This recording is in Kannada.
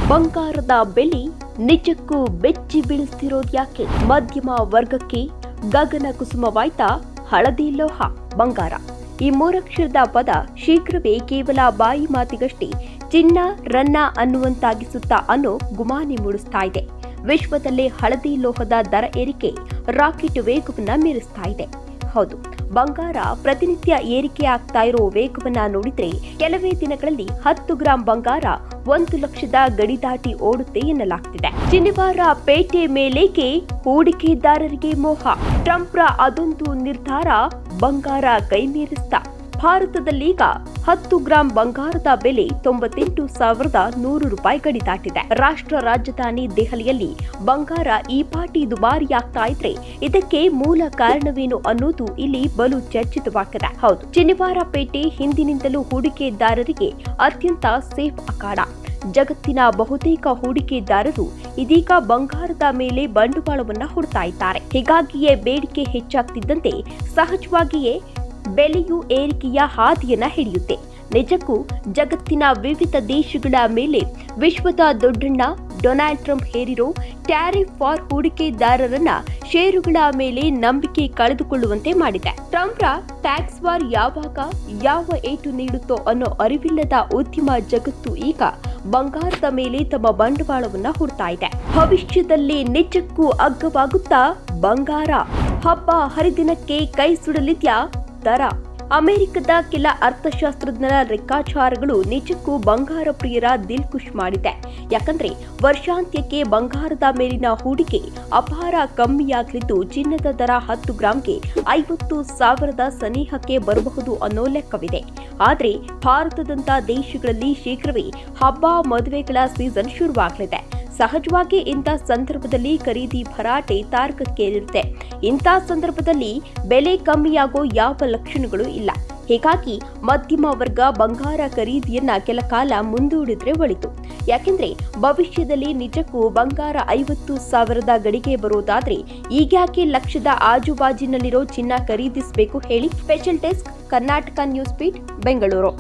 ಬಂಗಾರದ ಬೆಲೆ ನಿಜಕ್ಕೂ ಬೆಚ್ಚಿ ಬೀಳಿಸ್ತಿರೋದ್ಯಾಕೆ? ಮಧ್ಯಮ ವರ್ಗಕ್ಕೆ ಗಗನ ಕುಸುಮವಾಯ್ತಾ ಹಳದಿ ಲೋಹ ಬಂಗಾರ. ಈ ಮೂರಕ್ಷರದ ಪದ ಶೀಘ್ರವೇ ಕೇವಲ ಬಾಯಿ ಮಾತಿಗಷ್ಟೇ ಚಿನ್ನ ರನ್ನ ಅನ್ನುವಂತಾಗಿಸುತ್ತಾ ಅನ್ನೋ ಗುಮಾನಿ ಮೂಡಿಸ್ತಾ ಇದೆ. ವಿಶ್ವದಲ್ಲೇ ಹಳದಿ ಲೋಹದ ದರ ಏರಿಕೆ ರಾಕೆಟ್ ವೇಗವನ್ನ ಮೀರಿಸ್ತಾ ಇದೆ. ಹೌದು, ಬಂಗಾರ ಪ್ರತಿನಿತ್ಯ ಏರಿಕೆ ಆಗ್ತಾ ಇರೋ ವೇಗವನ್ನ ನೋಡಿದ್ರೆ ಕೆಲವೇ ದಿನಗಳಲ್ಲಿ 10 ಗ್ರಾಂ ಬಂಗಾರ 1 ಲಕ್ಷದ ಗಡಿ ದಾಟಿ ಓಡುತ್ತೆ ಎನ್ನಲಾಗ್ತಿದೆ. ಶನಿವಾರ ಪೇಟೆ ಮೇಲೇಕೆ ಹೂಡಿಕೆದಾರರಿಗೆ ಮೋಹ. ಟ್ರಂಪ್ರ ಅದೊಂದು ನಿರ್ಧಾರ ಬಂಗಾರ ಕೈಮೀರಿಸ್ತಾ. ಭಾರತದಲ್ಲೀಗ 10 ಗ್ರಾಂ ಬಂಗಾರದ ಬೆಲೆ 98,100 ರೂಪಾಯಿ ಗಡಿ ದಾಟಿದೆ. ರಾಷ್ಟ್ರ ರಾಜಧಾನಿ ದೆಹಲಿಯಲ್ಲಿ ಬಂಗಾರ ಈ ಪಾಟಿ ದುಬಾರಿಯಾಗ್ತಾ ಇದ್ರೆ ಇದಕ್ಕೆ ಮೂಲ ಕಾರಣವೇನು ಅನ್ನೋದು ಇಲ್ಲಿ ಬಲು ಚರ್ಚಿತವಾಗಿದೆ. ಹೌದು, ಶನಿವಾರ ಪೇಟೆ ಹಿಂದಿನಿಂದಲೂ ಹೂಡಿಕೆದಾರರಿಗೆ ಅತ್ಯಂತ ಸೇಫ್ ಅಖಾಡ. ಜಗತ್ತಿನ ಬಹುತೇಕ ಹೂಡಿಕೆದಾರರು ಇದೀಗ ಬಂಗಾರದ ಮೇಲೆ ಬಂಡವಾಳವನ್ನ ಹೂಡ್ತಾ ಇದ್ದಾರೆ. ಹೀಗಾಗಿಯೇ ಬೇಡಿಕೆ ಹೆಚ್ಚಾಗ್ತಿದ್ದಂತೆ ಸಹಜವಾಗಿಯೇ ಬೆಲೆಯು ಏರಿಕೆಯ ಹಾದಿಯನ್ನ ಹಿಡಿಯುತ್ತೆ. ನಿಜಕ್ಕೂ ಜಗತ್ತಿನ ವಿವಿಧ ದೇಶಗಳ ಮೇಲೆ ವಿಶ್ವದ ದೊಡ್ಡಣ್ಣ ಡೊನಾಲ್ಡ್ ಟ್ರಂಪ್ ಹೇರಿರೋ ಟ್ಯಾರಿಫ್ ಫಾರ್ ಹೂಡಿಕೆದಾರರನ್ನ ಷೇರುಗಳ ಮೇಲೆ ನಂಬಿಕೆ ಕಳೆದುಕೊಳ್ಳುವಂತೆ ಮಾಡಿದೆ. ಟ್ರಂಪ್ರ ಟ್ಯಾಕ್ಸ್ ವಾರ್ ಯಾವಾಗ ಯಾವ ಏಟು ನೀಡುತ್ತೋ ಅನ್ನೋ ಅರಿವಿಲ್ಲದ ಉದ್ಯಮ ಜಗತ್ತು ಈಗ ಬಂಗಾರದ ಮೇಲೆ ತಮ್ಮ ಬಂಡವಾಳವನ್ನ ಹೂಡ್ತಾ ಇದೆ. ಭವಿಷ್ಯದಲ್ಲಿ ನಿಜಕ್ಕೂ ಅಗ್ಗವಾಗುತ್ತಾ ಬಂಗಾರ? ಹಬ್ಬ ಹರಿದಿನಕ್ಕೆ ಕೈ ಸುಡಲಿದ್ಯಾ ದರ? ಅಮೆರಿಕದ ಕೆಲ ಅರ್ಥಶಾಸ್ತ್ರಜ್ಞರ ಲೆಕ್ಕಾಚಾರಗಳು ನಿಜಕ್ಕೂ ಬಂಗಾರ ಪ್ರಿಯರ ದಿಲ್ ಖುಷ್ ಮಾಡಿದೆ. ಯಾಕಂದ್ರೆ ವರ್ಷಾಂತ್ಯಕ್ಕೆ ಬಂಗಾರದ ಮೇಲಿನ ಹೂಡಿಕೆ ಅಪಾರ ಕಮ್ಮಿಯಾಗಲಿದ್ದು ಚಿನ್ನದ ದರ 10 ಗ್ರಾಂಗೆ 50,000 ಸನಿಹಕ್ಕೆ ಬರಬಹುದು ಅನ್ನೋ ಲೆಕ್ಕವಿದೆ. ಆದ್ರೆ ಭಾರತದಂತ ದೇಶಗಳಲ್ಲಿ ಶೀಘ್ರವೇ ಹಬ್ಬ ಮದುವೆಗಳ ಸೀಸನ್ ಶುರುವಾಗಲಿದೆ. ಸಹಜವಾಗಿ ಇಂಥ ಸಂದರ್ಭದಲ್ಲಿ ಖರೀದಿ ಭರಾಟೆ ತಾರಕಕ್ಕೇರಿರುತ್ತೆ. ಇಂಥ ಸಂದರ್ಭದಲ್ಲಿ ಬೆಲೆ ಕಮ್ಮಿಯಾಗೋ ಯಾವ ಲಕ್ಷಣಗಳು ಇಲ್ಲ. ಹೀಗಾಗಿ ಮಧ್ಯಮ ವರ್ಗ ಬಂಗಾರ ಖರೀದಿಯನ್ನ ಕೆಲ ಕಾಲ ಮುಂದೂಡಿದ್ರೆ ಒಳಿತು. ಯಾಕೆಂದ್ರೆ ಭವಿಷ್ಯದಲ್ಲಿ ನಿಜಕ್ಕೂ ಬಂಗಾರ 50,000 ಗಡಿಗೆ ಬರೋದಾದ್ರೆ ಈಗ್ಯಾಕೆ ಲಕ್ಷದ ಆಜುಬಾಜಿನಲ್ಲಿರೋ ಚಿನ್ನ ಖರೀದಿಸಬೇಕು ಹೇಳಿ? Special desk, Karnataka news beat, Bengaluru.